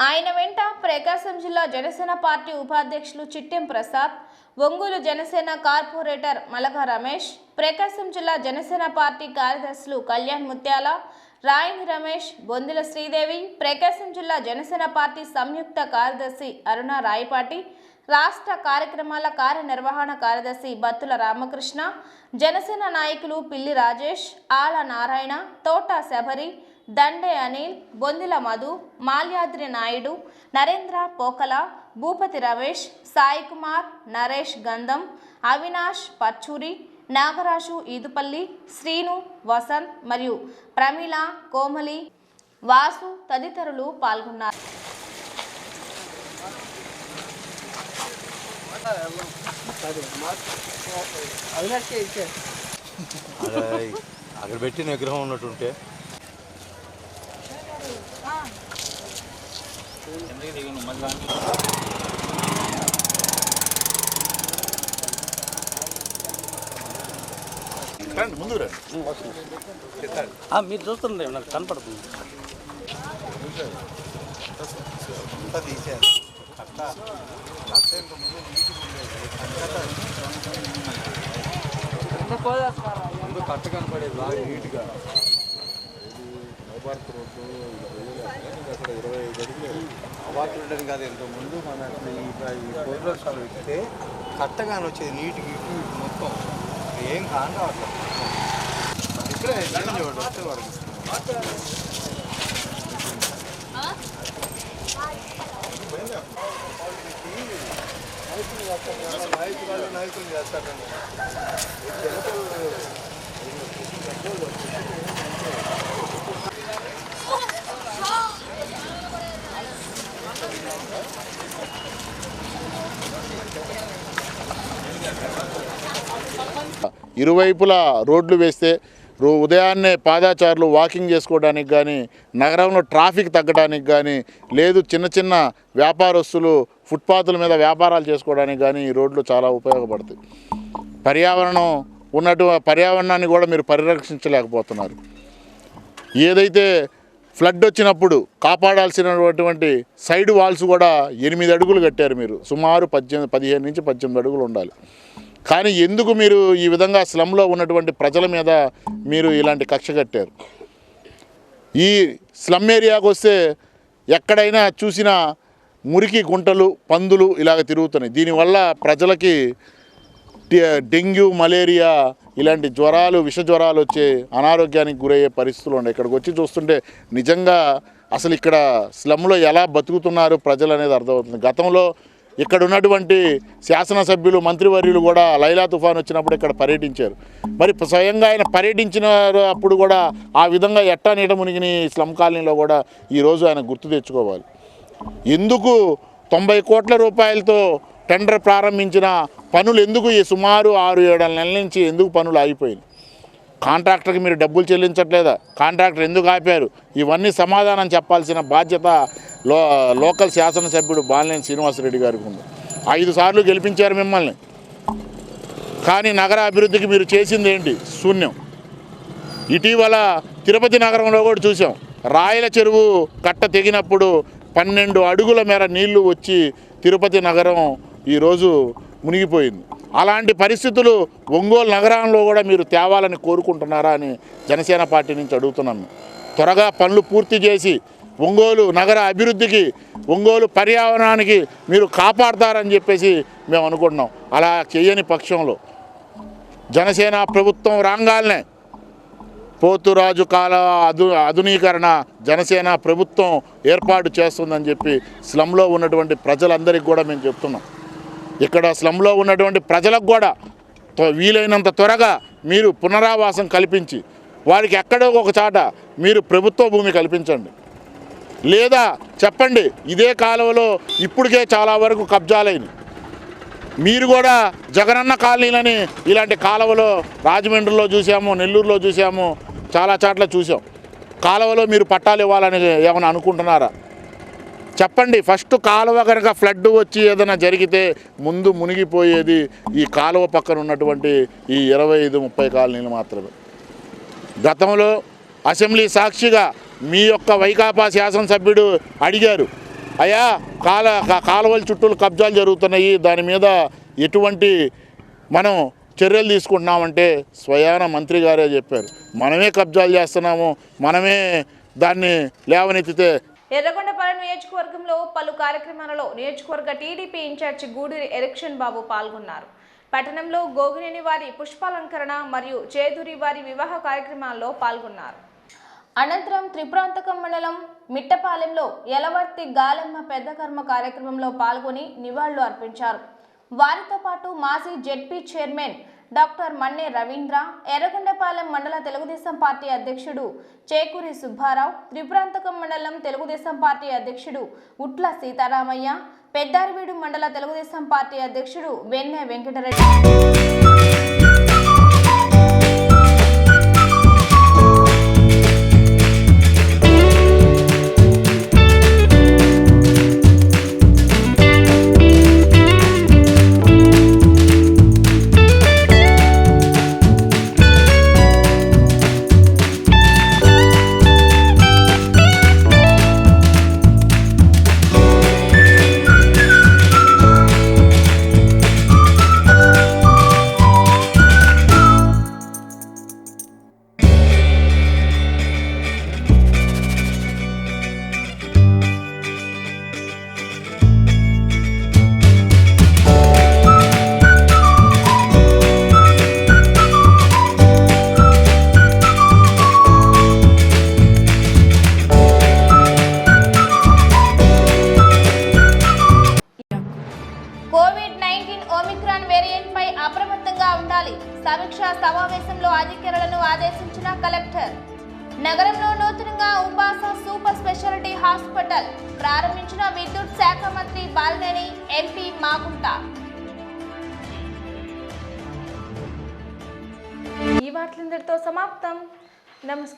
ఆయన వెంట ప్రకాశం జిల్లా జనసేన పార్టీ ఉపాధ్యక్షులు చిట్టెం ప్రసాద్, ఒంగోలు జనసేన కార్పొరేటర్ మలగా రమేష్, ప్రకాశం జిల్లా జనసేన పార్టీ కార్యదర్శులు కళ్యాణ్ ముత్యాల, రాయని రమేష్, బొందిల శ్రీదేవి, ప్రకాశం జిల్లా జనసేన పార్టీ సంయుక్త కార్యదర్శి అరుణ రాయపాటి, రాష్ట్ర కార్యక్రమాల కార్యనిర్వహణ కార్యదర్శి బత్తుల రామకృష్ణ, జనసేన నాయకులు పిల్లి రాజేష్, ఆల నారాయణ, తోట శబరి, దండే అనిల్, బొందిల మధు, మాల్యాద్రి నాయుడు, నరేంద్ర పోకల, భూపతి రమేష్, సాయి కుమార్, నరేష్ గంధం, అవినాష్ పచ్చూరి, నాగరాజు ఈదుపల్లి, శ్రీను, వసంత్ మరియు ప్రమీల, కోమలి, వాసు తదితరులు పాల్గొన్నారు. అక్కడ పెట్టిన విగ్రహం ఉన్నట్టుంటే ముందు మీరు చూస్తుండే నాకు కనపడుతుంది. ముందు కట్ట కనపడేది బాగా నీట్గా అవార్డు ఉండేది కాదు. ఎంతో ముందు మన ఈ ప్రోగ్రామ్స్ ఇస్తే కట్టగానే వచ్చేది నీట్గా ఇటు మొత్తం ఏం కాదు. ఇక్కడే చూడండి వస్తే వాడికి నాయకులు చేస్తారండి. ఇరువైపులా రోడ్లు వేస్తే ఉదయాన్నే పాదాచారులు వాకింగ్ చేసుకోవడానికి కానీ, నగరంలో ట్రాఫిక్ తగ్గడానికి కానీ, లేదు చిన్న చిన్న వ్యాపారస్తులు ఫుట్పాత్ల మీద వ్యాపారాలు చేసుకోవడానికి కానీ ఈ రోడ్లు చాలా ఉపయోగపడతాయి. పర్యావరణాన్ని కూడా మీరు పరిరక్షించలేకపోతున్నారు. ఏదైతే ఫ్లడ్ వచ్చినప్పుడు కాపాడాల్సినటువంటి సైడ్ వాల్స్ కూడా 8 అడుగులు కట్టారు. మీరు సుమారు 15 నుంచి 18 అడుగులు ఉండాలి. కానీ ఎందుకు మీరు ఈ విధంగా స్లమ్లో ఉన్నటువంటి ప్రజల మీద మీరు ఇలాంటి కక్ష కట్టారు? ఈ స్లమ్ ఏరియాకు వస్తే ఎక్కడైనా చూసినా మురికి గుంటలు, పందులు ఇలాగ తిరుగుతున్నాయి. దీనివల్ల ప్రజలకి డెంగ్యూ, మలేరియా ఇలాంటి జ్వరాలు, విష జ్వరాలు వచ్చే అనారోగ్యానికి గురయ్యే పరిస్థితులు ఉన్నాయి. ఇక్కడికి వచ్చి చూస్తుంటే నిజంగా అసలు ఇక్కడ స్లమ్లో ఎలా బతుకుతున్నారు ప్రజలు అనేది అర్థమవుతుంది. గతంలో ఇక్కడ ఉన్నటువంటి శాసనసభ్యులు, మంత్రివర్యులు కూడా లైలా తుఫాన్ వచ్చినప్పుడు ఇక్కడ పర్యటించారు. మరి స్వయంగా ఆయన పర్యటించిన అప్పుడు కూడా ఆ విధంగా ఎట్టా నీట మునిగిన స్లమ్ కాలనీలో కూడా ఈరోజు ఆయన గుర్తు తెచ్చుకోవాలి. ఎందుకు 90 కోట్ల రూపాయలతో టెండర్ ప్రారంభించిన పనులు ఎందుకు ఈ సుమారు 6-7 నెలల నుంచి ఎందుకు పనులు ఆగిపోయినాయి? కాంట్రాక్టర్కి మీరు డబ్బులు చెల్లించట్లేదా? కాంట్రాక్టర్ ఎందుకు ఆపారు? ఇవన్నీ సమాధానం చెప్పాల్సిన బాధ్యత లోకల్ శాసనసభ్యుడు బాలినేని శ్రీనివాసరెడ్డి గారికి ఉంది. 5 సార్లు గెలిపించారు మిమ్మల్ని. కానీ నగర అభివృద్ధికి మీరు చేసింది ఏంటి? శూన్యం. ఇటీవల తిరుపతి నగరంలో కూడా చూసాం. రాయల చెరువు కట్ట తెగినప్పుడు 12 అడుగుల మేర నీళ్లు వచ్చి తిరుపతి నగరం ఈరోజు మునిగిపోయింది. అలాంటి పరిస్థితులు ఒంగోలు నగరంలో కూడా మీరు తేవాలని కోరుకుంటున్నారా అని జనసేన పార్టీ నుంచి అడుగుతున్నాను. త్వరగా పనులు పూర్తి చేసి ఒంగోలు నగర అభివృద్ధికి, ఒంగోలు పర్యావరణానికి మీరు కాపాడతారని చెప్పేసి మేము అనుకుంటున్నాం. అలా చేయని పక్షంలో జనసేన ప్రభుత్వం రాగానే పోతురాజు కాల ఆధునీకరణ జనసేన ప్రభుత్వం ఏర్పాటు చేస్తుందని చెప్పి స్లమ్లో ఉన్నటువంటి ప్రజలందరికీ కూడా మేము చెప్తున్నాం. ఇక్కడ స్లమ్లో ఉన్నటువంటి ప్రజలకు కూడా వీలైనంత త్వరగా మీరు పునరావాసం కల్పించి వారికి ఎక్కడో ఒక చాట మీరు ప్రభుత్వ భూమి కల్పించండి. లేదా చెప్పండి, ఇదే కాలువలో ఇప్పటికే చాలా వరకు కబ్జాలైనవి. మీరు కూడా జగనన్న కాలనీలని ఇలాంటి కాలువలో రాజమండ్రిలో చూసాము, నెల్లూరులో చూసాము, చాలా చాట్ల చూసాం. కాలువలో మీరు పట్టాలు ఇవ్వాలని ఏమైనా అనుకుంటున్నారా? చెప్పండి. ఫస్ట్ కాలువ కనుక ఫ్లడ్ వచ్చి ఏదైనా జరిగితే ముందు మునిగిపోయేది ఈ కాలువ పక్కన ఉన్నటువంటి ఈ 25-30 కాలనీలు మాత్రమే. గతంలో అసెంబ్లీ సాక్షిగా మీ యొక్క వైకాపా శాసనసభ్యుడు అడిగారు, అయ్యా కాలువల చుట్టూ కబ్జాలు జరుగుతున్నాయి, దాని మీద ఎటువంటి మనం చర్యలు తీసుకుంటున్నామంటే స్వయాన మంత్రి గారే చెప్పారు, మనమే కబ్జాలు చేస్తున్నాము, మనమే దాన్ని లేవనెత్తితే. ఎర్రగొండపాలెం నియోజకవర్గంలో పలు కార్యక్రమాలలో నియోజకవర్గ టీడీపీ ఇన్ఛార్జి గూడూరి ఎలక్షన్ బాబు పాల్గొన్నారు. పట్టణంలో గోగినేని వారి పుష్పాలంకరణ మరియు చేదూరి వారి వివాహ కార్యక్రమాల్లో పాల్గొన్నారు. అనంతరం త్రిపురాంతకం మండలం మిట్టపాలెంలో యలవర్తి గాలమ్మ పెద్ద కర్మ కార్యక్రమంలో పాల్గొని నివాళులు అర్పించారు. వారితో పాటు మాజీ జెడ్పీ చైర్మన్ డాక్టర్ మన్నే రవీంద్ర, ఎర్రగొండపాలెం మండల తెలుగుదేశం పార్టీ అధ్యక్షుడు చేకూరి సుబ్బారావు, త్రిపురాంతకం మండలం తెలుగుదేశం పార్టీ అధ్యక్షుడు ఉట్ల సీతారామయ్య, పెద్దారవీడు మండల తెలుగుదేశం పార్టీ అధ్యక్షుడు వెన్నె వెంకటరెడ్డి, సమీక్షా సమావేశంలో అధికారులను ఆదేశించిన కలెక్టర్. నగరంలో నూతనంగా ఉపాస సూపర్ స్పెషాలిటీ హాస్పిటల్ ప్రారంభించిన విద్యుత్ శాఖ మంత్రి బాలినేని, ఎంపీ మాగుంట. ఈ వార్తలందరితో సమాప్తం. నమస్కారం.